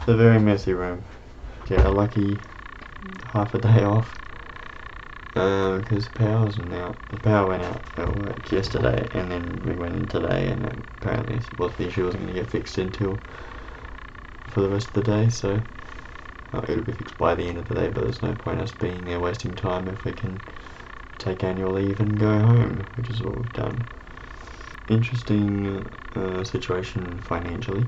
a very messy room. Get a lucky half a day off. Because the power went out like yesterday, and then we went in today, and apparently the issue wasn't going to get fixed until for the rest of the day, so it'll be fixed by the end of the day, but there's no point us being there wasting time if we can take annual leave and go home, which is what we've done. Interesting situation financially,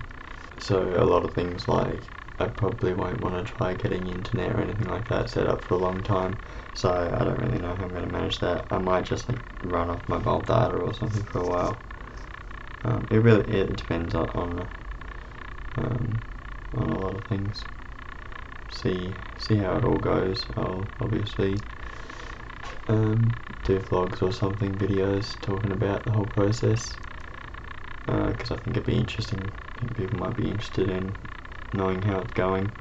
so a lot of things like I probably won't want to try getting internet or anything like that set up for a long time, so I don't really know how I'm going to manage that. I might just like run off mobile data or something for a while. It depends on a lot of things. See how it all goes. I'll obviously do vlogs or something, videos talking about the whole process, because I think it'd be interesting. I think people might be interested in knowing how it's going.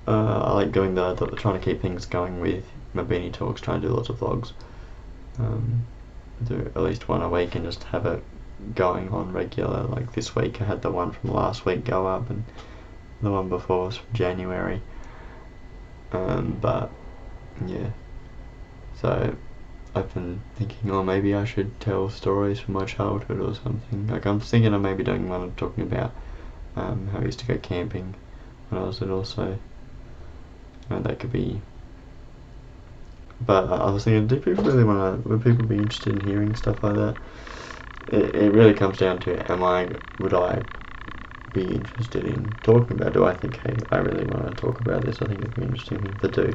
I like doing trying to keep things going with my Beanie Talks, trying to do lots of vlogs. Do at least one a week and just have it going on regular. Like this week I had the one from last week go up, and the one before was from January. But yeah, so I've been thinking, maybe I should tell stories from my childhood or something. Like I'm thinking of maybe doing one talking about how I used to go camping when I was little, so that could be. But I was thinking, would people be interested in hearing stuff like that? It really comes down to, would I be interested in talking about? Do I think, hey, I really want to talk about this? I think it'd be interesting thing to do.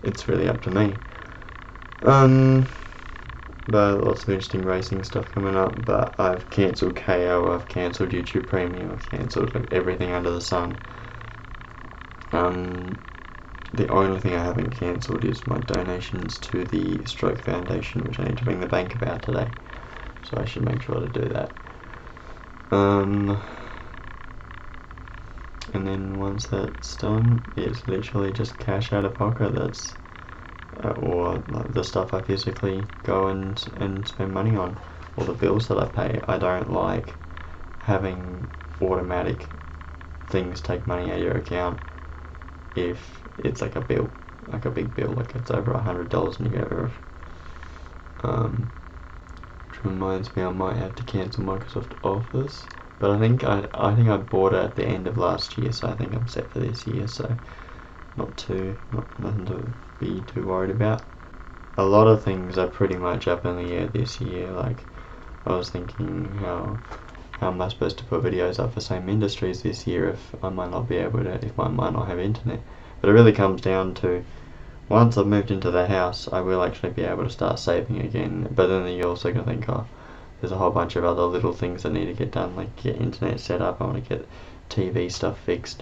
It's really up to me. But lots of interesting racing stuff coming up. But I've cancelled KO, I've cancelled YouTube Premium, I've cancelled everything under the sun. The only thing I haven't cancelled is my donations to the Stroke Foundation, which I need to ring the bank about today. So I should make sure to do that. And then once that's done, it's literally just cash out of pocket. That's or like the stuff I physically go and spend money on, or the bills that I pay. I don't like having automatic things take money out of your account if it's like a bill, like a big bill, like it's over $100 and you get rid of. Which reminds me, I might have to cancel Microsoft Office, but I think I bought it at the end of last year, so I think I'm set for this year. So nothing to be too worried about. A lot of things are pretty much up in the air this year. Like I was thinking, how am I supposed to put videos up for same industries this year if I might not be able to, if I might not have internet. But it really comes down to, once I've moved into the house, I will actually be able to start saving again. But then you're also going to think, there's a whole bunch of other little things that need to get done, like get internet set up, I want to get TV stuff fixed,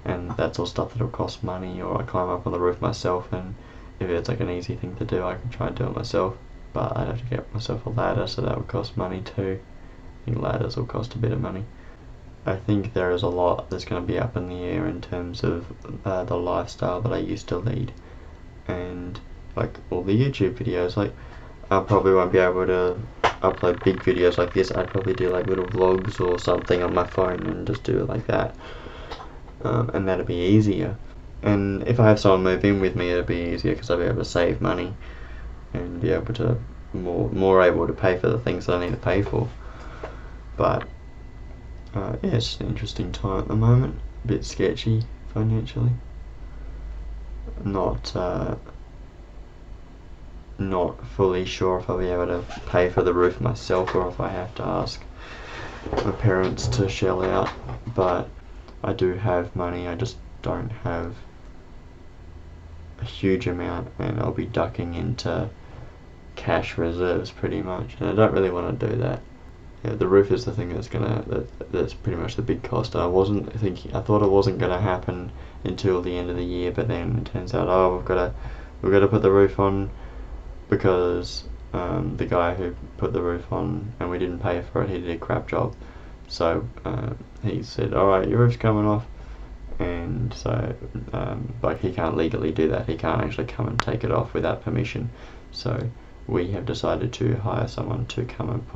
and that's all stuff that'll cost money. Or I climb up on the roof myself, and if it's like an easy thing to do, I can try and do it myself, but I'd have to get myself a ladder, so that would cost money too. I think ladders will cost a bit of money. I think there is a lot that's going to be up in the air in terms of the lifestyle that I used to lead, and like all the YouTube videos. Like I probably won't be able to upload big videos like this. I'd probably do like little vlogs or something on my phone and just do it like that, and that'd be easier. And if I have someone move in with me, it'd be easier because I'll be able to save money and be able to more able to pay for the things that I need to pay for. But yeah, it's just an interesting time at the moment. A bit sketchy financially. Not fully sure if I'll be able to pay for the roof myself or if I have to ask my parents to shell out. But I do have money, I just don't have a huge amount, and I'll be ducking into cash reserves pretty much, and I don't really want to do that. Yeah, the roof is the thing that's pretty much the big cost. I thought it wasn't gonna happen until the end of the year, but then it turns out, we've got to put the roof on, because the guy who put the roof on, and we didn't pay for it, he did a crap job. So he said, alright, your roof's coming off, and so like he can't legally do that. He can't actually come and take it off without permission. So we have decided to hire someone to come and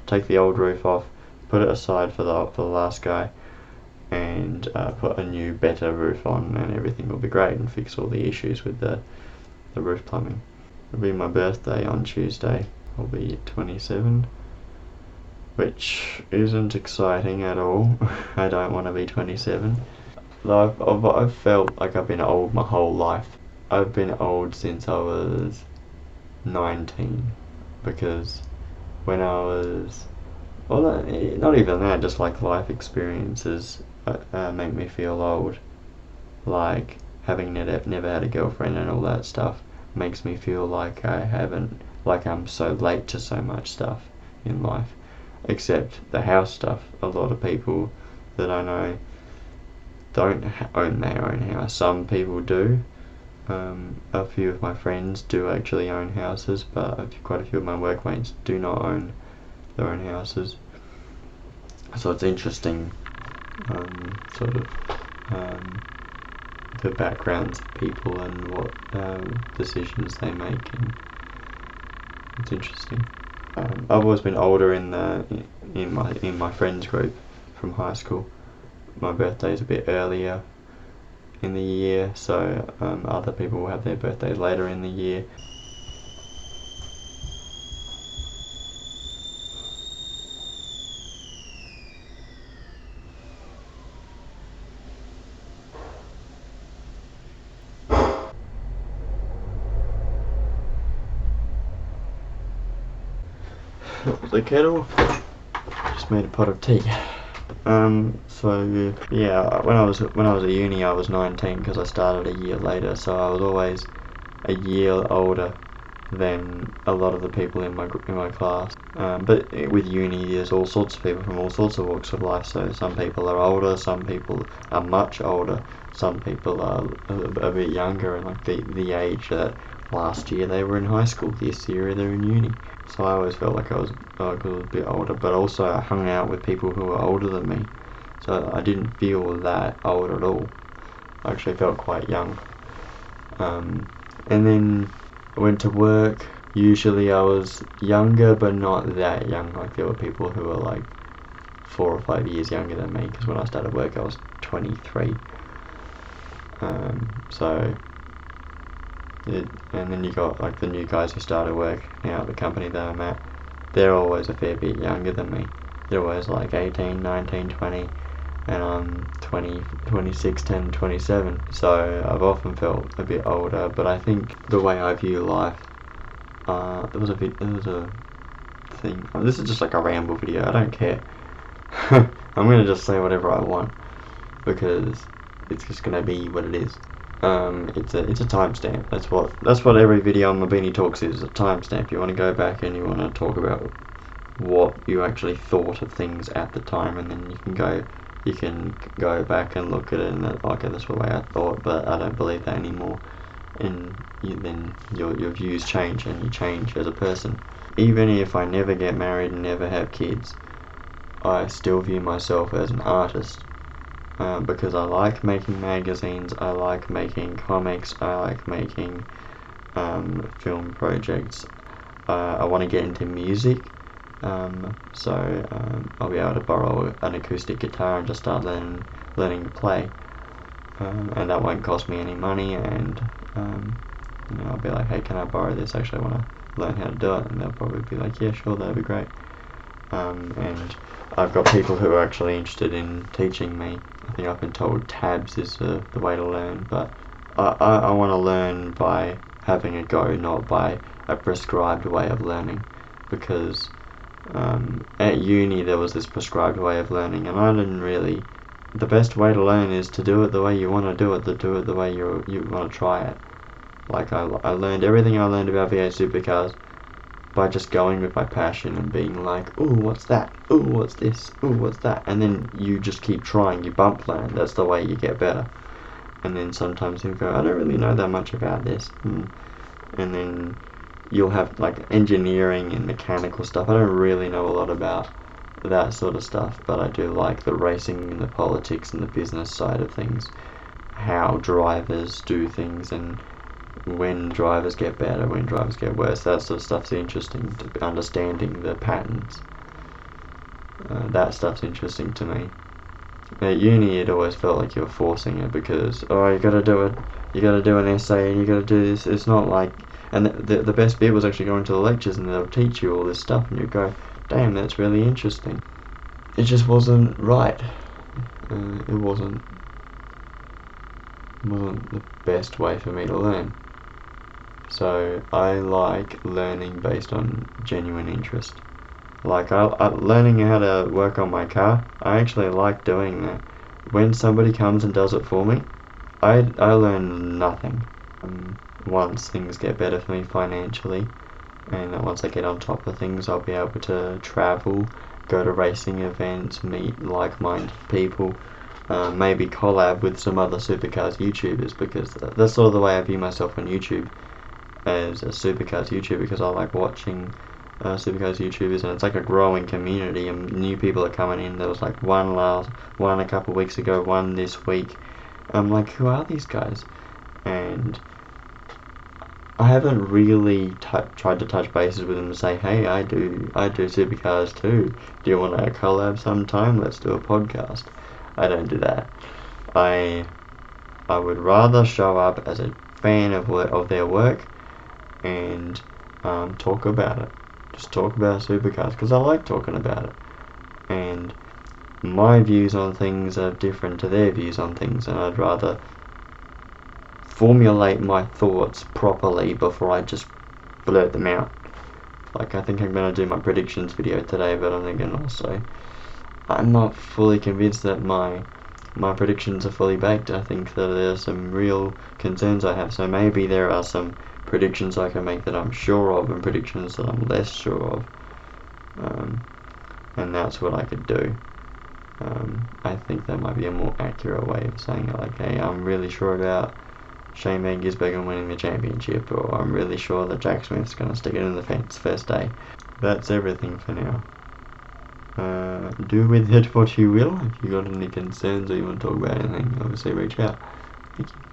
take the old roof off, put it aside for the last guy, and put a new, better roof on, and everything will be great, and fix all the issues with the roof plumbing. It'll be my birthday on Tuesday. I'll be 27, which isn't exciting at all. I don't want to be 27. I've felt like I've been old my whole life. I've been old since I was 19, because when I was, well, not even that, just like life experiences make me feel old. Like having never had a girlfriend and all that stuff makes me feel like I'm so late to so much stuff in life. Except the house stuff. A lot of people that I know don't own their own house. Some people do. A few of my friends do actually own houses, but quite a few of my workmates do not own their own houses. So it's interesting, the backgrounds of people and what decisions they make, and it's interesting. I've always been older in my friends group from high school. My birthday's a bit earlier in the year, so other people will have their birthdays later in the year. The kettle just made a pot of tea. So yeah, when I was at uni, I was 19 because I started a year later. So I was always a year older than a lot of the people in my class. But with uni, there's all sorts of people from all sorts of walks of life. So some people are older, some people are much older, some people are a bit younger, and like the age that last year they were in high school, this year they're in uni. So I always felt like I was a bit older, but also I hung out with people who were older than me, so I didn't feel that old at all. I actually felt quite young. And then I went to work. Usually I was younger, but not that young. Like there were people who were like 4 or 5 years younger than me, because when I started work I was 23. And then you got like the new guys who started work now at the company that I'm at. They're always a fair bit younger than me. They're always like 18, 19, 20, and I'm 20, 26, 10, 27. So I've often felt a bit older, but I think the way I view life, there was a thing. This is just like a ramble video. I don't care. I'm gonna just say whatever I want, because it's just gonna be what it is. It's a timestamp. That's what every video on Mabini Talks is, a timestamp. You want to go back and you want to talk about what you actually thought of things at the time, and then you can go back and look at it and okay, that's the way I thought, but I don't believe that anymore. And then your views change, and you change as a person. Even if I never get married and never have kids, I still view myself as an artist. Because I like making magazines, I like making comics, I like making film projects. I want to get into music, so I'll be able to borrow an acoustic guitar and just start learning to play, and that won't cost me any money, and I'll be like, hey, can I borrow this? Actually, I want to learn how to do it, and they'll probably be like, yeah, sure, that'd be great. And I've got people who are actually interested in teaching me. I think I've been told tabs is the way to learn, but I want to learn by having a go, not by a prescribed way of learning, because at uni there was this prescribed way of learning, and I didn't really. The best way to learn is to do it the way you want to do it, the way you want to try it. Like I learned everything I learned about V8 supercars by just going with my passion and being like, ooh, what's that? Ooh, what's this? Ooh, what's that? And then you just keep trying, you bump learn. That's the way you get better. And then sometimes you go, I don't really know that much about this. And then you'll have like engineering and mechanical stuff. I don't really know a lot about that sort of stuff, but I do like the racing and the politics and the business side of things. How drivers do things, and when drivers get better, when drivers get worse. That sort of stuff's interesting, to understanding the patterns. That stuff's interesting to me. At uni, it always felt like you were forcing it because, oh, you gotta do it, you gotta do an essay and you gotta do this. It's not like, and the best bit was actually going to the lectures and they'll teach you all this stuff and you go, damn, that's really interesting. It just wasn't right. It wasn't the best way for me to learn. So I like learning based on genuine interest. Like I learning how to work on my car, I actually like doing that. When somebody comes and does it for me, I learn nothing. Once things get better for me financially, and once I get on top of things, I'll be able to travel, go to racing events, meet like-minded people, maybe collab with some other supercars YouTubers, because that's sort of the way I view myself on YouTube, as a supercars YouTuber, because I like watching supercars YouTubers, and it's like a growing community, and new people are coming in. There was like one a couple of weeks ago, one this week. I'm like, who are these guys? And I haven't really tried to touch bases with them and say, hey, I do supercars too. Do you want to collab sometime? Let's do a podcast. I don't do that. I would rather show up as a fan of their work and talk about it. Just talk about supercars because I like talking about it. And my views on things are different to their views on things, and I'd rather formulate my thoughts properly before I just blurt them out. Like, I think I'm going to do my predictions video today, but I'm thinking also, I'm not fully convinced that my predictions are fully baked. I think that there's some real concerns I have, so maybe there are some predictions I can make that I'm sure of and predictions that I'm less sure of, and that's what I could do. I think that might be a more accurate way of saying it, like, hey, I'm really sure about Shane Van Gisbergen winning the championship, or I'm really sure that Jack Smith's going to stick it in the fence first day. That's everything for now. Do with it what you will. If you got any concerns or you want to talk about anything, obviously reach out. Thank you.